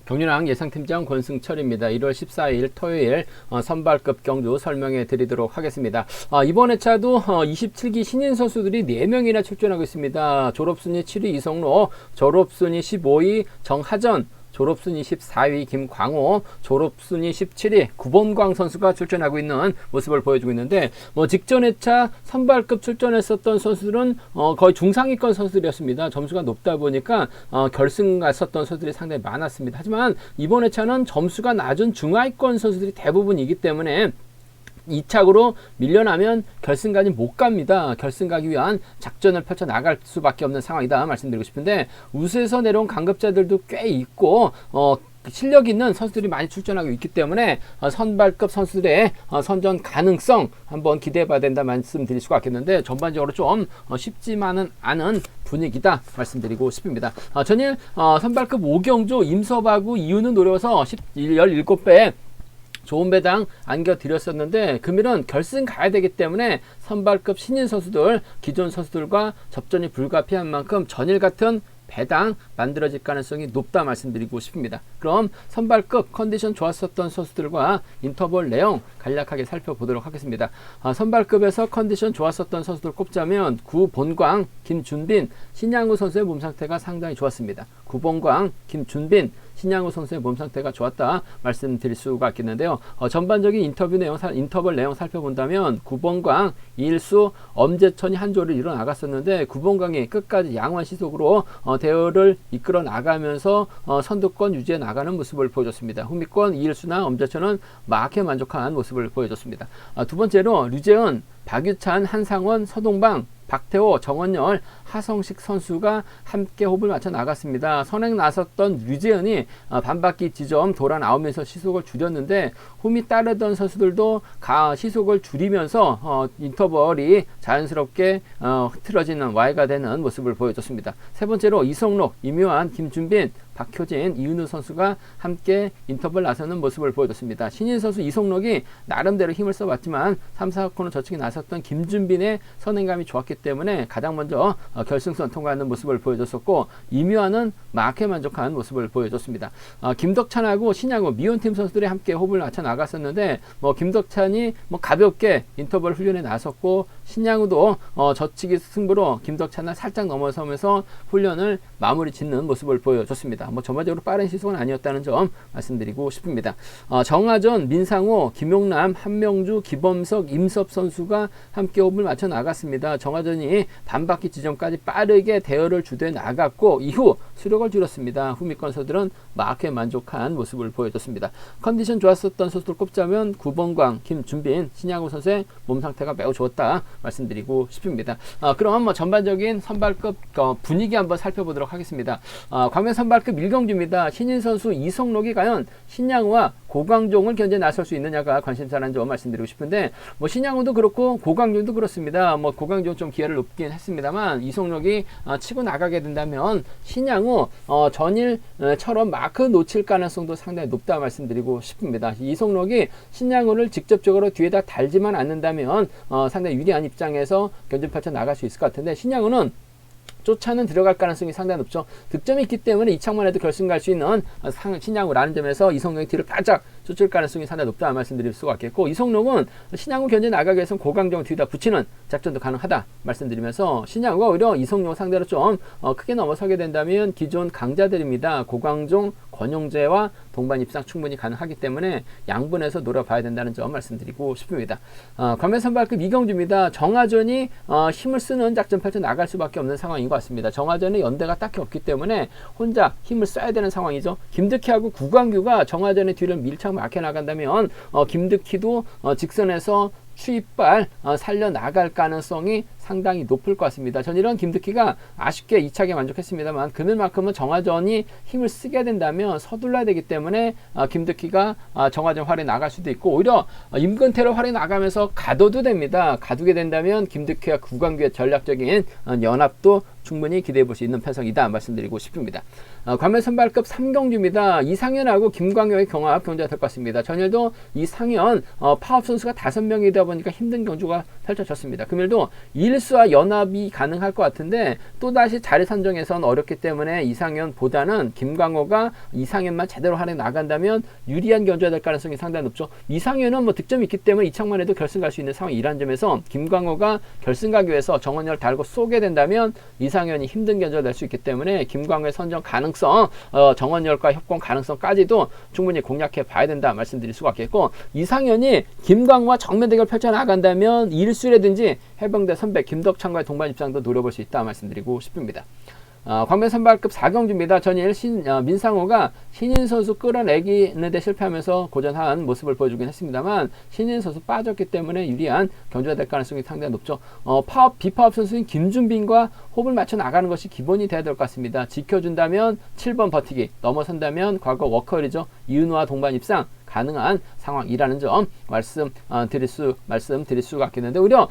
경륜왕 예상팀장 권승철입니다. 1월 14일 토요일 선발급 경주 설명해 드리도록 하겠습니다. 이번 회차도 27기 신인 선수들이 4명이나 출전하고 있습니다. 졸업순위 7위 이성로, 졸업순위 15위 정하전, 졸업순위 14위 김광호, 졸업순위 17위 구본광 선수가 출전하고 있는 모습을 보여주고 있는데, 직전 회차 선발급 출전했었던 선수들은 거의 중상위권 선수들이었습니다. 점수가 높다 보니까 결승 갔었던 선수들이 상당히 많았습니다. 하지만 이번 회차는 점수가 낮은 중하위권 선수들이 대부분이기 때문에 2착으로 밀려나면 결승까지 못 갑니다. 결승 가기 위한 작전을 펼쳐 나갈 수밖에 없는 상황이다 말씀드리고 싶은데, 우수에서 내려온 강급자들도 꽤 있고 실력 있는 선수들이 많이 출전하고 있기 때문에 선발급 선수들의 선전 가능성 한번 기대해 봐야 된다 말씀드릴 수가 있겠는데, 전반적으로 좀 쉽지만은 않은 분위기다 말씀드리고 싶습니다. 전일 선발급 5경주 임섭하고 이유는 노려서 17배 좋은 배당 안겨드렸었는데, 금일은 결승 가야 되기 때문에 선발급 신인 선수들, 기존 선수들과 접전이 불가피한 만큼 전일 같은 배당 만들어질 가능성이 높다 말씀드리고 싶습니다. 그럼 선발급 컨디션 좋았었던 선수들과 인터벌 내용 간략하게 살펴보도록 하겠습니다. 선발급에서 컨디션 좋았었던 선수들 꼽자면 구본광, 김준빈, 신양우 선수의 몸 상태가 상당히 좋았습니다. 구본광, 김준빈, 신양우 선수의 몸 상태가 좋았다 말씀드릴 수가 있겠는데요. 전반적인 인터벌 내용 살펴본다면 구본광, 이일수, 엄재천이 한 조를 이뤄 나갔었는데, 구본광이 끝까지 양호한 시속으로 대열을 이끌어 나가면서 선두권 유지해 나가는 모습을 보여줬습니다. 후미권 이일수나 엄재천은 막에 만족한 모습을 보여줬습니다. 두 번째로 류재은, 박유찬, 한상원, 서동방, 박태호, 정원열, 하성식 선수가 함께 호흡을 맞춰 나갔습니다. 선행 나섰던 류재은이 반바퀴 지점 돌아 나오면서 시속을 줄였는데, 홈이 따르던 선수들도 시속을 줄이면서 인터벌이 자연스럽게 흐트러지는 Y가 되는 모습을 보여줬습니다. 세 번째로 이성록, 임요한, 김준빈, 박효진, 이윤우 선수가 함께 인터벌 나서는 모습을 보여줬습니다. 신인 선수 이성록이 나름대로 힘을 써봤지만 3, 4코너 저측에 나섰던 김준빈의 선행감이 좋았기 때문에 가장 먼저 결승선 통과하는 모습을 보여줬었고, 임요한은 막에 만족한 모습을 보여줬습니다. 김덕찬하고 신양우, 미혼팀 선수들이 함께 호흡을 맞춰 나갔었는데, 김덕찬이 가볍게 인터벌 훈련에 나섰고, 신양우도 저치기 승부로 김덕찬을 살짝 넘어서면서 훈련을 마무리 짓는 모습을 보여줬습니다. 전반적으로 빠른 시속은 아니었다는 점 말씀드리고 싶습니다. 정하전, 민상호, 김용남, 한명주, 기범석, 임섭 선수가 함께 호흡을 맞춰 나갔습니다. 정하전이 반바퀴 지점까지 빠르게 대열을 주도해 나갔고, 이후 수력을 줄였습니다. 후미권 선수들은 막에 만족한 모습을 보여줬습니다. 컨디션 좋았었던 선수들 꼽자면 구본광, 김준빈, 신양우 선수의 몸 상태가 매우 좋았다 말씀드리고 싶습니다. 그럼 전반적인 선발급 분위기 한번 살펴보도록 하겠습니다. 광명 선발급 1경주입니다. 신인 선수 이성록이 과연 신양우와 고광종을 견제 나설 수 있느냐가 관심사라는 점 말씀드리고 싶은데, 신양우도 그렇고 고광종도 그렇습니다. 고광종 좀 기회를 높긴 했습니다만, 이성록이 치고 나가게 된다면 신양우 전일처럼 마크 놓칠 가능성도 상당히 높다 말씀드리고 싶습니다. 이성록이 신양우를 직접적으로 뒤에다 달지만 않는다면 상당히 유리한 입장에서 견제 펼쳐 나갈 수 있을 것 같은데, 신양우는 쫓아는 들어갈 가능성이 상당히 높죠. 득점이 있기 때문에 이착만 해도 결승 갈 수 있는 신양우라는 점에서 이성록이 뒤를 바짝 쫓을 가능성이 상당히 높다 말씀드릴 수가 있겠고, 이성록은 신양우 견제 나가기 위해서는 고강정을 뒤에다 붙이는 작전도 가능하다 말씀드리면서, 신양우가 오히려 이성록 상대로 좀 크게 넘어서게 된다면 기존 강자들입니다. 고강종, 권용재와 동반 입상 충분히 가능하기 때문에 양분해서 노려봐야 된다는 점 말씀드리고 싶습니다. 광명 선발급 2경주입니다. 정하전이 힘을 쓰는 작전 펼쳐 나갈 수밖에 없는 상황인 것 같습니다. 정하전의 연대가 딱히 없기 때문에 혼자 힘을 써야 되는 상황이죠. 김득희하고 구광규가 정하전의 뒤를 밀착 막혀 나간다면 김득희도 직선에서 추입발 살려나갈 가능성이 상당히 높을 것 같습니다. 전일은 김득희가 아쉽게 2착에 만족했습니다만, 금일만큼은 정하전이 힘을 쓰게 된다면 서둘러야 되기 때문에 김득희가 정하전 활에 나갈 수도 있고, 오히려 임근태로 활에 나가면서 가둬도 됩니다. 가두게 된다면 김득희와 구광규의 전략적인 연합도 충분히 기대해 볼 수 있는 편성이다 말씀드리고 싶습니다. 관면 선발급 3경주입니다. 이상현하고 김광효의 경합 경주가 될 것 같습니다. 전일도 이상현 파업 선수가 5명이다 보니까 힘든 경주가 펼쳐졌습니다. 금일도 일수와 연합이 가능할 것 같은데 또다시 자리 선정에선 어렵기 때문에 이상현보다는 김광호가 이상현만 제대로 하려 나간다면 유리한 경주가 될 가능성이 상당히 높죠. 이상현은 뭐 득점이 있기 때문에 이창만 해도 결승 갈 수 있는 상황이라는 점에서 김광호가 결승 가기 위해서 정원열 달고 쏘게 된다면 이상현이 힘든 견제가 될 수 있기 때문에 김광호의 선정 가능성, 정원열과 협공 가능성까지도 충분히 공략해 봐야 된다 말씀드릴 수가 있겠고, 이상현이 김광호와 정면 대결 펼쳐 나간다면 일수라든지 해병대 선배 김덕창과의 동반 입장도 노려볼 수 있다 말씀드리고 싶습니다. 광면 선발급 4경주입니다. 전일 민상호가 신인 선수 끌어내기는데 실패하면서 고전한 모습을 보여주긴 했습니다만 신인 선수 빠졌기 때문에 유리한 경주가 될 가능성이 상당히 높죠. 비파업 선수인 김준빈과 호흡을 맞춰 나가는 것이 기본이 돼야 될 것 같습니다. 지켜준다면 7번 버티기, 넘어선다면 과거 워커리죠. 이은우와 동반 입상 가능한 상황이라는 점 말씀드릴 수가 있겠는데, 오히려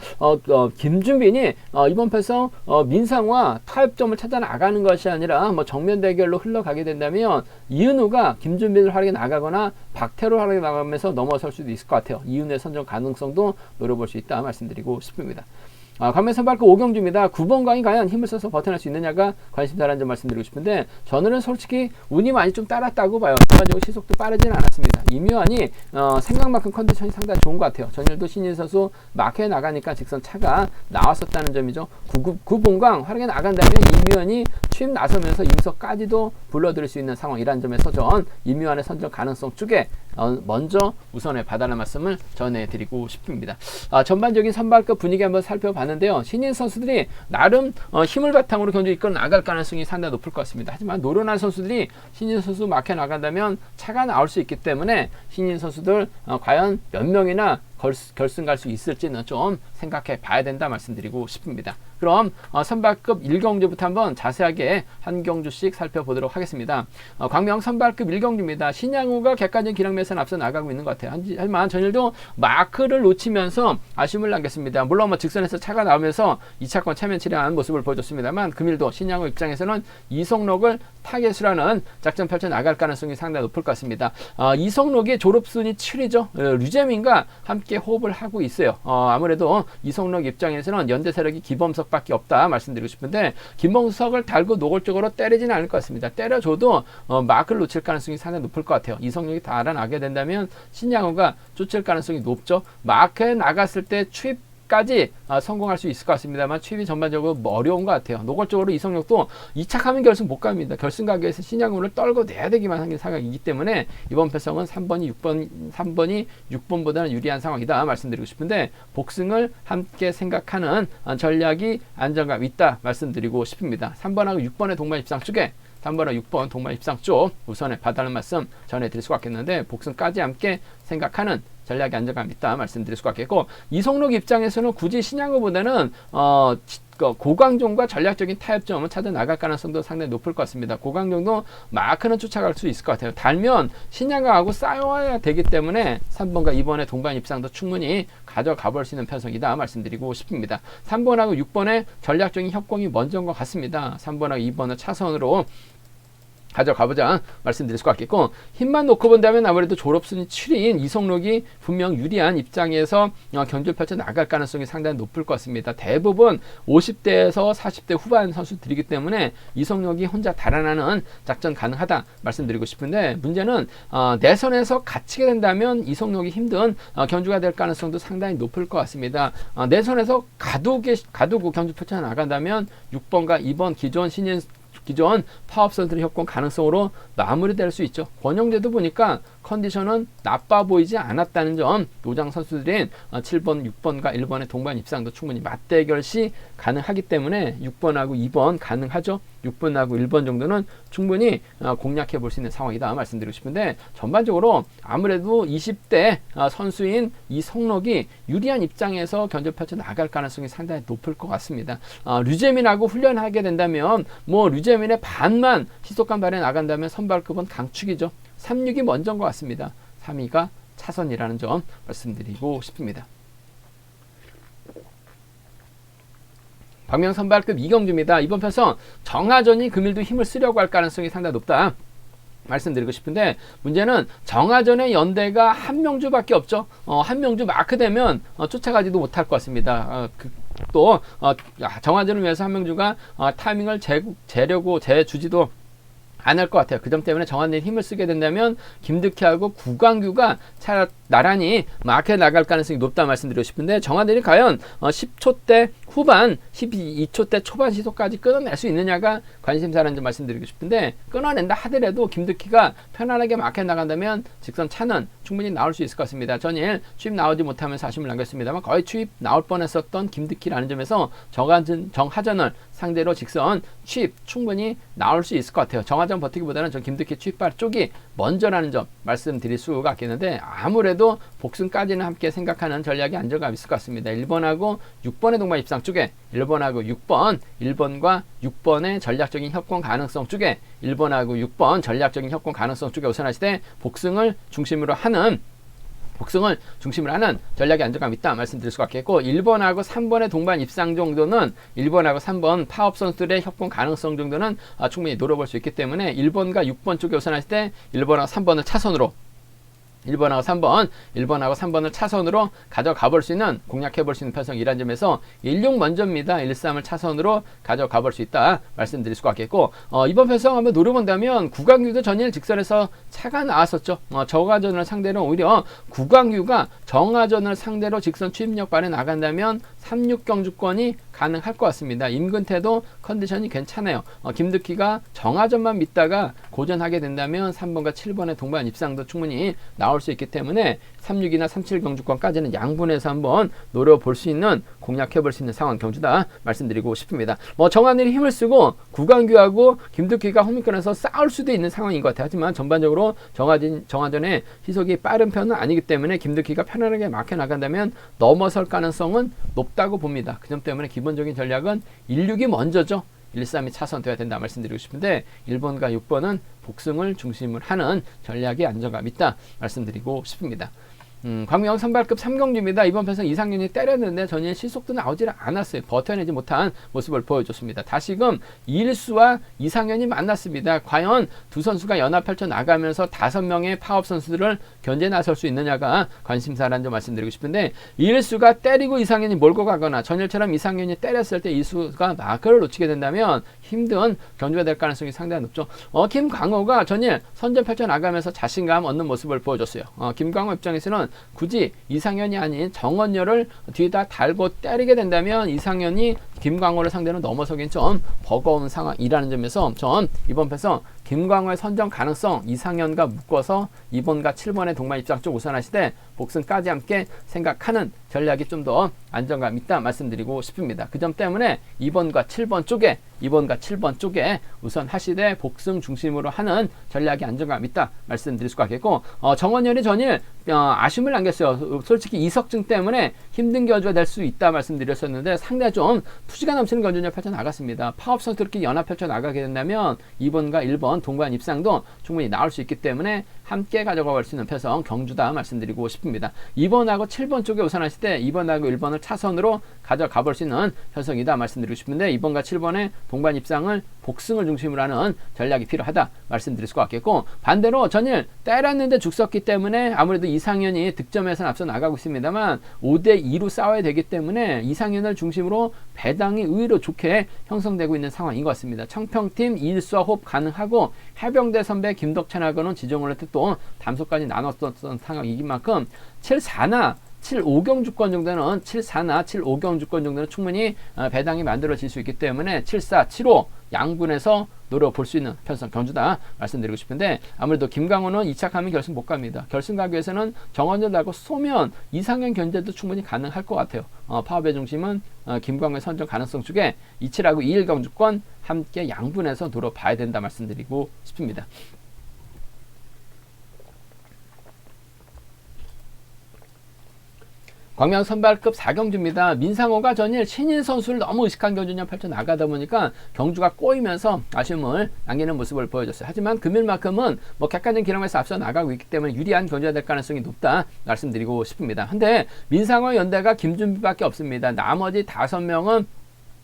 김준빈이 이번 패성 민상과 타협점을 찾아 나가는 것이 아니라 뭐 정면 대결로 흘러가게 된다면 이은우가 김준빈을 활약해 나가거나 박태로 활약해 나가면서 넘어설 수도 있을 것 같아요. 이은우의 선정 가능성도 노려볼 수 있다 말씀드리고 싶습니다. 관면 선발급 5경주입니다. 9번 강이 과연 힘을 써서 버텨낼 수 있느냐가 관심사라는 점 말씀드리고 싶은데, 저는 솔직히 운이 많이 좀 따랐다고 봐요. 전반적으로 시속도 빠르지는 않았습니다. 이묘한이 생각만큼 컨디션이 상당히 좋은 것 같아요. 전일도 신인 선수 마크에 나가니까 직선 차가 나왔었다는 점이죠. 9번강 활약에 나간다면 이묘한이 취임 나서면서 임석까지도 불러들일 수 있는 상황이라는 점에서 전 이묘한의 선정 가능성 쪽에 먼저 우선에 봐달라는 말씀을 전해드리고 싶습니다. 전반적인 선발급 분위기 한번 살펴봤는데요. 신인 선수들이 나름 힘을 바탕으로 경주 이끌어 나갈 가능성이 상당히 높을 것 같습니다. 하지만 노련한 선수들이 신인 선수 막혀 나간다면 차가 나올 수 있기 때문에 신인 선수들 과연 몇 명이나 결승 갈 수 있을지는 좀 생각해 봐야 된다 말씀드리고 싶습니다. 그럼 선발급 1경주부터 한번 자세하게 한 경주씩 살펴보도록 하겠습니다. 광명 선발급 1경주입니다. 신양호가 객관적인 기량매선 앞서 나가고 있는 것 같아요. 하지만 전일도 마크를 놓치면서 아쉬움을 남겼습니다. 물론 뭐 직선에서 차가 나오면서 2차권 체면치레한 모습을 보여줬습니다만 금일도 신양호 입장에서는 이성록을 타겟으로 작전 펼쳐 나갈 가능성이 상당히 높을 것 같습니다. 이성록의 졸업순위 7위죠. 류재민과 함께 호흡을 하고 있어요. 아무래도 이성록 입장에서는 연대 세력이 기범석 밖에 없다 말씀드리고 싶은데, 김범석을 달고 노골적으로 때리지는 않을 것 같습니다. 때려줘도 마크를 놓칠 가능성이 상당히 높을 것 같아요. 이성록이 달아나게 된다면 신양호가 쫓을 가능성이 높죠. 마크에 나갔을 때 추입까지 성공할 수 있을 것 같습니다만 추입이 전반적으로 어려운 것 같아요. 노골적으로 이성록도 2차 가면 결승 못 갑니다. 결승 가기 위해서 신양호를 떨고 내야 되기만 하는 상황이기 때문에 이번 패성은 3번이 6번보다는 유리한 상황이다 말씀드리고 싶은데, 복승을 함께 생각하는 전략이 안정감 있다 말씀드리고 싶습니다. 3번하고 6번의 동반 입상 쪽에 3번하고 6번 동반 입상 쪽 우선에 봐달라는 말씀 전해드릴 수가 있겠는데, 복승까지 함께 생각하는 전략이 안정감 있다 말씀드릴 수가 있겠고, 이성록 입장에서는 굳이 신양호보다는 고광종과 전략적인 타협점을 찾아 나갈 가능성도 상당히 높을 것 같습니다. 고광종도 마크는 쫓아갈 수 있을 것 같아요. 달면 신양호하고 싸워야 되기 때문에 3번과 2번의 동반 입상도 충분히 가져가 볼 수 있는 편성이다 말씀드리고 싶습니다. 3번하고 6번의 전략적인 협공이 먼저인 것 같습니다. 3번하고 2번은 차선으로 가져가보자 말씀드릴 수가 있겠고, 힘만 놓고 본다면 아무래도 졸업순위 7위인 이성록이 분명 유리한 입장에서 경주를 펼쳐 나갈 가능성이 상당히 높을 것 같습니다. 대부분 50대에서 40대 후반 선수들이기 때문에 이성록이 혼자 달아나는 작전 가능하다 말씀드리고 싶은데, 문제는 내선에서 갇히게 된다면 이성록이 힘든 경주가 될 가능성도 상당히 높을 것 같습니다. 내선에서 가두고 경주 펼쳐 나간다면 6번과 2번 기존 파업 선수들의 협공 가능성으로 마무리될 수 있죠. 권영재도 보니까 컨디션은 나빠 보이지 않았다는 점, 노장 선수들인 7번, 6번과 1번의 동반 입상도 충분히 맞대결 시 가능하기 때문에 6번하고 2번 가능하죠. 6번하고 1번 정도는 충분히 공략해 볼 수 있는 상황이다 말씀드리고 싶은데, 전반적으로 아무래도 20대 선수인 이성록이 유리한 입장에서 견제 펼쳐 나갈 가능성이 상당히 높을 것 같습니다. 류재민하고 훈련하게 된다면 뭐 류재민의 반만 시속감 발휘해 나간다면 선발급은 강축이죠. 3, 6이 먼저인 것 같습니다. 3위가 차선이라는 점 말씀드리고 싶습니다. 광명 선발급 이경주입니다. 이번 편성 정하전이 금일도 힘을 쓰려고 할 가능성이 상당히 높다 말씀드리고 싶은데, 문제는 정하전의 연대가 한명주밖에 없죠. 한명주 마크 되면 쫓아가지도 못할 것 같습니다. 또 정하전을 위해서 한명주가 타이밍을 재주지도 않을 것 같아요. 그 점 때문에 정한이 힘을 쓰게 된다면 김득희하고 구광규가 나란히 마크에 나갈 가능성이 높다 말씀드리고 싶은데, 정한들이 과연 10초대 후반, 12초대 초반 시속까지 끊어낼 수 있느냐가 관심사라는 점 말씀드리고 싶은데, 끊어낸다 하더라도 김득희가 편안하게 마크에 나간다면 직선 차는 충분히 나올 수 있을 것 같습니다. 전일 추입 나오지 못하면서 아쉬움을 남겼습니다만 거의 추입 나올 뻔했었던 김득희라는 점에서 정하전을 상대로 직선 추입 충분히 나올 수 있을 것 같아요. 정하전 버티기보다는 전 김득희 추입발 쪽이 먼저라는 점 말씀드릴 수가 있겠는데, 아무래도 복승까지는 함께 생각하는 전략이 안정감 있을 것 같습니다. 1번하고 6번의 동반 입상 쪽에 1번하고 6번, 1번과 6번의 전략적인 협공 가능성 쪽에 1번하고 6번 전략적인 협공 가능성 쪽에 우선하시되 복승을 중심으로 하는 전략의 안정감 있다 말씀드릴 수가 있겠고, 1번하고 3번의 동반 입상 정도는 1번하고 3번 파업 선수들의 협공 가능성 정도는 충분히 노려볼 수 있기 때문에 1번과 6번 쪽에 우선하실 때 1번하고 3번을 차선으로 1번하고 3번을 차선으로 가져가 볼 수 있는, 공략해 볼 수 있는 편성이라는 점에서 16 먼저입니다. 13을 차선으로 가져가 볼 수 있다 말씀드릴 수가 있겠고, 이번 편성 한번 노려본다면 구광규도 전일 직선에서 차가 나왔었죠. 정하전을 상대로 오히려 구광규가 정하전을 상대로 직선 추입력 발에 나간다면 36 경주권이 가능할 것 같습니다. 임근태도 컨디션이 괜찮아요. 김득희가 정하전만 믿다가 고전하게 된다면 3번과 7번의 동반 입상도 충분히 나올 수 있기 때문에 36이나 37 경주권까지는 양분해서 한번 노려볼 수 있는, 공략해 볼 수 있는 상황 경주다 말씀드리고 싶습니다. 정한일이 힘을 쓰고 구광규하고 김득희가 홈런권에서 싸울 수도 있는 상황인 것 같아요. 하지만 전반적으로 정하전의 시속이 빠른 편은 아니기 때문에 김득희가 편안하게 막혀 나간다면 넘어설 가능성은 높다고 봅니다. 그 점 때문에 기본적인 전략은 16이 먼저죠. 1-3이 차선돼야 된다 말씀드리고 싶은데, 1번과 6번은 복승을 중심을 하는 전략의 안정감 있다 말씀드리고 싶습니다. 광명 선발급 3경주입니다. 이번 편성 이상현이 때렸는데 전일 시속도 나오지 않았어요. 버텨내지 못한 모습을 보여줬습니다. 다시금 이일수와 이상현이 만났습니다. 과연 두 선수가 연합 펼쳐 나가면서 5명의 파업 선수들을 견제 나설 수 있느냐가 관심사라는 점 말씀드리고 싶은데, 이일수가 때리고 이상현이 몰고 가거나 전일처럼 이상현이 때렸을 때 이수가 마크를 놓치게 된다면 힘든 경주가 될 가능성이 상당히 높죠. 김광호가 전일 선전 펼쳐 나가면서 자신감 얻는 모습을 보여줬어요. 김광호 입장에서는 굳이 이상현이 아닌 정원열을 뒤에다 달고 때리게 된다면 이상현이 김광호를 상대로 넘어서긴 좀 버거운 상황이라는 점에서 전 이번 편성 김광호의 선정 가능성 이상현과 묶어서 2번과 7번의 동반 입장 쪽 우선하시되 복승까지 함께 생각하는 전략이 좀 더 안정감 있다 말씀드리고 싶습니다. 그 점 때문에 2번과 7번 쪽에 우선 하시되 복승 중심으로 하는 전략이 안정감 있다 말씀드릴 수가 있겠고, 정원열이 전일 아쉬움을 남겼어요. 솔직히 이석증 때문에 힘든 견주가 될 수 있다 말씀드렸었는데 상당히 좀 투지가 넘치는 견주를 펼쳐 나갔습니다. 파업 선수들끼리 연합 펼쳐 나가게 된다면 2번과 1번 동반 입상도 충분히 나올 수 있기 때문에 함께 가져가 볼 수 있는 편성 경주다 말씀드리고 싶습니다. 2번하고 7번 쪽에 우선하실 때 2번하고 1번을 차선으로 가져가 볼 수 있는 편성이다 말씀드리고 싶은데, 2번과 7번의 동반 입상을 복승을 중심으로 하는 전략이 필요하다 말씀드릴 수가 있겠고, 반대로 전일 때렸는데 죽었기 때문에 아무래도 이상현이 득점에서 앞서 나가고 있습니다만 5대2로 싸워야 되기 때문에 이상현을 중심으로 배당이 의외로 좋게 형성되고 있는 상황인 것 같습니다. 청평팀 이일수와 호흡 가능하고 해병대 선배 김덕찬하고는 지정을 했을 또 담소까지 나눴던 상황이긴 만큼 7-4나 7-5경 주권 정도는 7-4나 7-5경 주권 정도는 충분히 배당이 만들어질 수 있기 때문에 7-4, 7-5 양분해서 노려볼 수 있는 편성 경주다 말씀드리고 싶은데, 아무래도 김광호는 2차 가면 결승 못 갑니다. 결승 가기 위해서는 정원전하고 소면 이상현 견제도 충분히 가능할 것 같아요. 파업의 중심은 김광호의 선정 가능성 쪽에 27하고 2일 주권 함께 양분해서 노려봐야 된다 말씀드리고 싶습니다. 광명 선발급 4경주입니다. 민상호가 전일 신인 선수를 너무 의식한 경주냐 펼쳐 나가다 보니까 경주가 꼬이면서 아쉬움을 남기는 모습을 보여줬어요. 하지만 금일만큼은 객관적인 기록에서 앞서 나가고 있기 때문에 유리한 경주가 될 가능성이 높다 말씀드리고 싶습니다. 근데 민상호 연대가 김준비밖에 없습니다. 나머지 5명은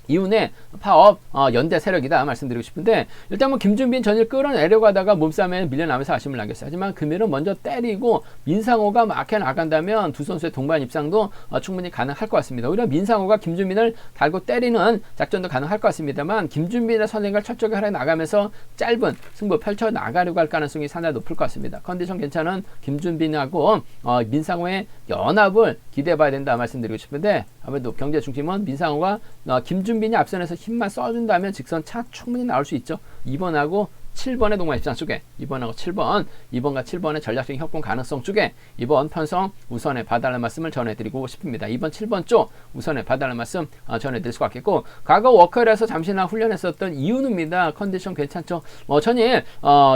이윤의 파업 연대 세력이다 말씀드리고 싶은데, 일단 뭐 김준빈 전일 끌어내려가다가 몸싸움에 밀려나면서 아쉬움을 남겼어요. 하지만 금일은 먼저 때리고 민상호가 막혀 나간다면 두 선수의 동반 입상도 충분히 가능할 것 같습니다. 오히려 민상호가 김준빈을 달고 때리는 작전도 가능할 것 같습니다만, 김준빈의 선행을 철저하게 하려 나가면서 짧은 승부 펼쳐 나가려고 할 가능성이 상당히 높을 것 같습니다. 컨디션 괜찮은 김준빈하고 민상호의 연합을 기대해봐야 된다 말씀드리고 싶은데, 아무래도 경제 중심은 민상호가 김준빈이 앞선에서 힘만 써준다면 직선 차 충분히 나올 수 있죠. 2번하고 7번의 동반 입상 쪽에, 2번하고 7번, 2번과 7번의 전략적인 협공 가능성 쪽에 2번 편성 우선에 봐달라는 말씀을 전해드리고 싶습니다. 2번, 7번 쪽 우선에 봐달라는 말씀 전해드릴 수 같겠고, 과거 워커에서 잠시나 훈련했었던 이윤우입니다. 컨디션 괜찮죠? 전일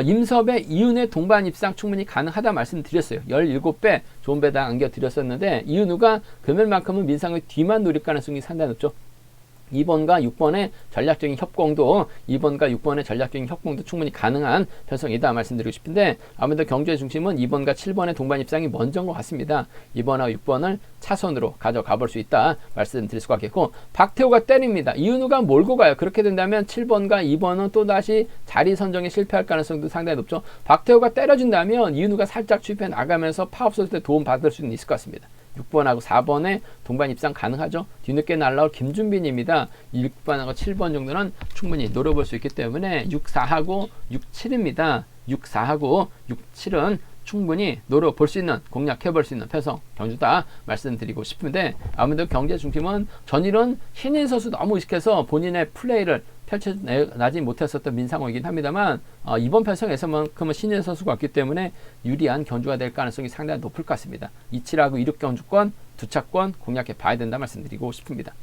임섭의 이윤의 동반 입상 충분히 가능하다 말씀드렸어요. 17배 좋은 배당 안겨드렸었는데, 이윤우가 금일만큼은 민상의 뒤만 노릴 가능성이 상당히 높죠. 2번과 6번의 전략적인 협공도, 2번과 6번의 전략적인 협공도 충분히 가능한 편성이다 말씀드리고 싶은데, 아무래도 경주의 중심은 2번과 7번의 동반 입상이 먼저인 것 같습니다. 2번하고 6번을 차선으로 가져가 볼 수 있다 말씀드릴 수가 있겠고, 박태호가 때립니다. 이윤우가 몰고 가요. 그렇게 된다면 7번과 2번은 또다시 자리 선정에 실패할 가능성도 상당히 높죠. 박태호가 때려준다면 이윤우가 살짝 추입해 나가면서 파업 쏠 때 도움 받을 수는 있을 것 같습니다. 6번하고 4번에 동반 입상 가능하죠. 뒤늦게 날라올 김준빈입니다. 6번하고 7번 정도는 충분히 노려볼 수 있기 때문에 6, 4하고 6, 7입니다. 6, 4하고 6, 7은 충분히 노려볼 수 있는, 공략해볼 수 있는 편성 경주다 말씀드리고 싶은데, 아무래도 경제 중심은 전일은 신인 선수 너무 의식해서 본인의 플레이를 펼쳐나지 못했었던 민상호이긴 합니다만, 이번 편성에서만큼은 신인 선수가 왔기 때문에 유리한 경주가 될 가능성이 상당히 높을 것 같습니다. 27하고 26 경주권, 두 차권 공략해 봐야 된다 말씀드리고 싶습니다.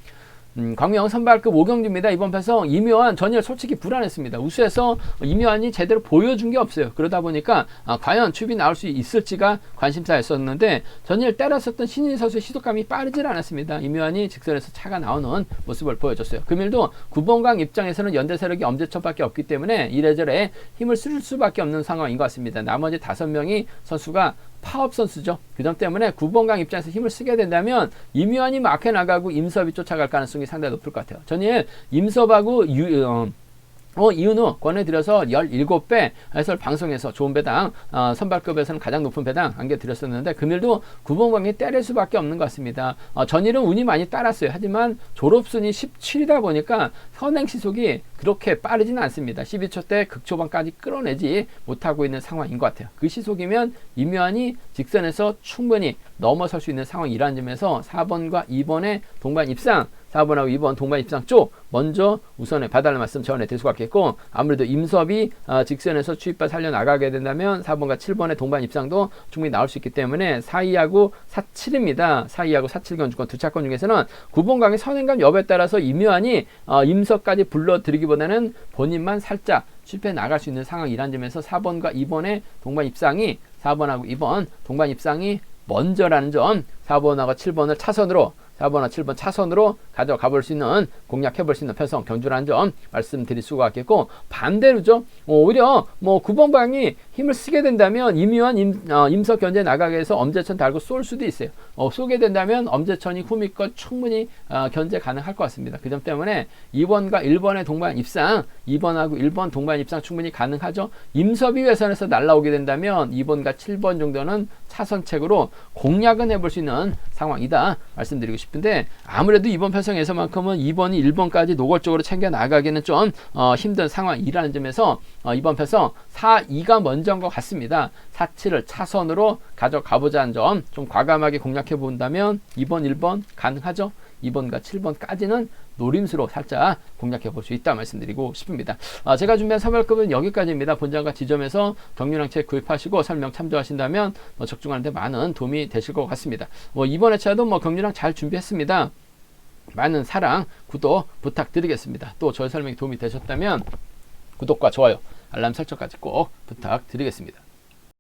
광명 선발급 5경주입니다. 이번 편성 이묘한 전일 솔직히 불안했습니다. 우수해서 이묘한이 제대로 보여준 게 없어요. 그러다 보니까 과연 추입이 나올 수 있을지가 관심사였었는데, 전일 때렸었던 신인 선수의 시속감이 빠르질 않았습니다. 이묘한이 직선에서 차가 나오는 모습을 보여줬어요. 금일도 9번강 입장에서는 연대 세력이 엄지척밖에 없기 때문에 이래저래 힘을 쓸 수밖에 없는 상황인 것 같습니다. 나머지 5명이 선수가 파업 선수죠. 그 점 때문에 9번강 입장에서 힘을 쓰게 된다면 이묘한이 막혀 나가고 임섭이 쫓아갈 가능성이 상당히 높을 것 같아요. 전일 임섭하고 이윤우 권해드려서 17배 해설 방송에서 좋은 배당, 선발급에서는 가장 높은 배당 안겨드렸었는데, 금일도 9번강이 때릴 수밖에 없는 것 같습니다. 전일은 운이 많이 따랐어요. 하지만 졸업순위 17이다 보니까 선행시속이 그렇게 빠르지는 않습니다. 12초 때 극초반까지 끌어내지 못하고 있는 상황인 것 같아요. 그 시속이면 이묘한이 직선에서 충분히 넘어설 수 있는 상황이라는 점에서 4번과 2번의 동반 입상, 4번하고 2번 동반 입상 쪽 먼저 우선에 봐달라는 말씀 전해드릴 수가 있겠고, 아무래도 임섭이 직선에서 추입바 살려나가게 된다면 4번과 7번의 동반 입상도 충분히 나올 수 있기 때문에 4.2하고 4.7입니다. 4.2하고 4.7 경주권 두 차권 중에서는 9번강의 선행감 여부에 따라서 이묘한이 임섭까지 불러들이기보다는 본인만 살짝 추입해 나갈 수 있는 상황이라는 점에서 4번과 2번의 동반 입상이, 4번하고 2번 동반 입상이 먼저라는 점, 4번하고 7번을 차선으로, 4번과 7번 차선으로 가져가 볼 수 있는, 공략해 볼 수 있는 편성 경주라는 점 말씀드릴 수가 있겠고, 반대로죠. 오히려 9번방이 힘을 쓰게 된다면 이묘한 임석 견제 나가게 해서 엄제천 달고 쏠 수도 있어요. 쏘게 된다면 엄제천이 후미껏 충분히 견제 가능할 것 같습니다. 그 점 때문에 2번과 1번의 동반 입상, 2번하고 1번 동반 입상 충분히 가능하죠. 임섭이 외선에서 날라오게 된다면 2번과 7번 정도는 차선책으로 공략은 해볼 수 있는 상황이다 말씀드리고 싶은데, 아무래도 이번 편성에서만큼은 2번이 1번까지 노골적으로 챙겨 나가기는 좀 힘든 상황이라는 점에서 이번 편성 4.2가 먼저인 것 같습니다. 4.7을 차선으로 가져가보자는 점 좀 과감하게 공략해 본다면 2번, 1번 가능하죠. 2번과 7번까지는 노림수로 살짝 공략해 볼 수 있다 말씀드리고 싶습니다. 제가 준비한 선발급은 여기까지입니다. 본장과 지점에서 경륜왕 책 구입하시고 설명 참조하신다면 적중하는 데 많은 도움이 되실 것 같습니다. 이번 회차도 경륜왕 잘 준비했습니다. 많은 사랑, 구독 부탁드리겠습니다. 또 저의 설명이 도움이 되셨다면 구독과 좋아요, 알람 설정까지 꼭 부탁드리겠습니다.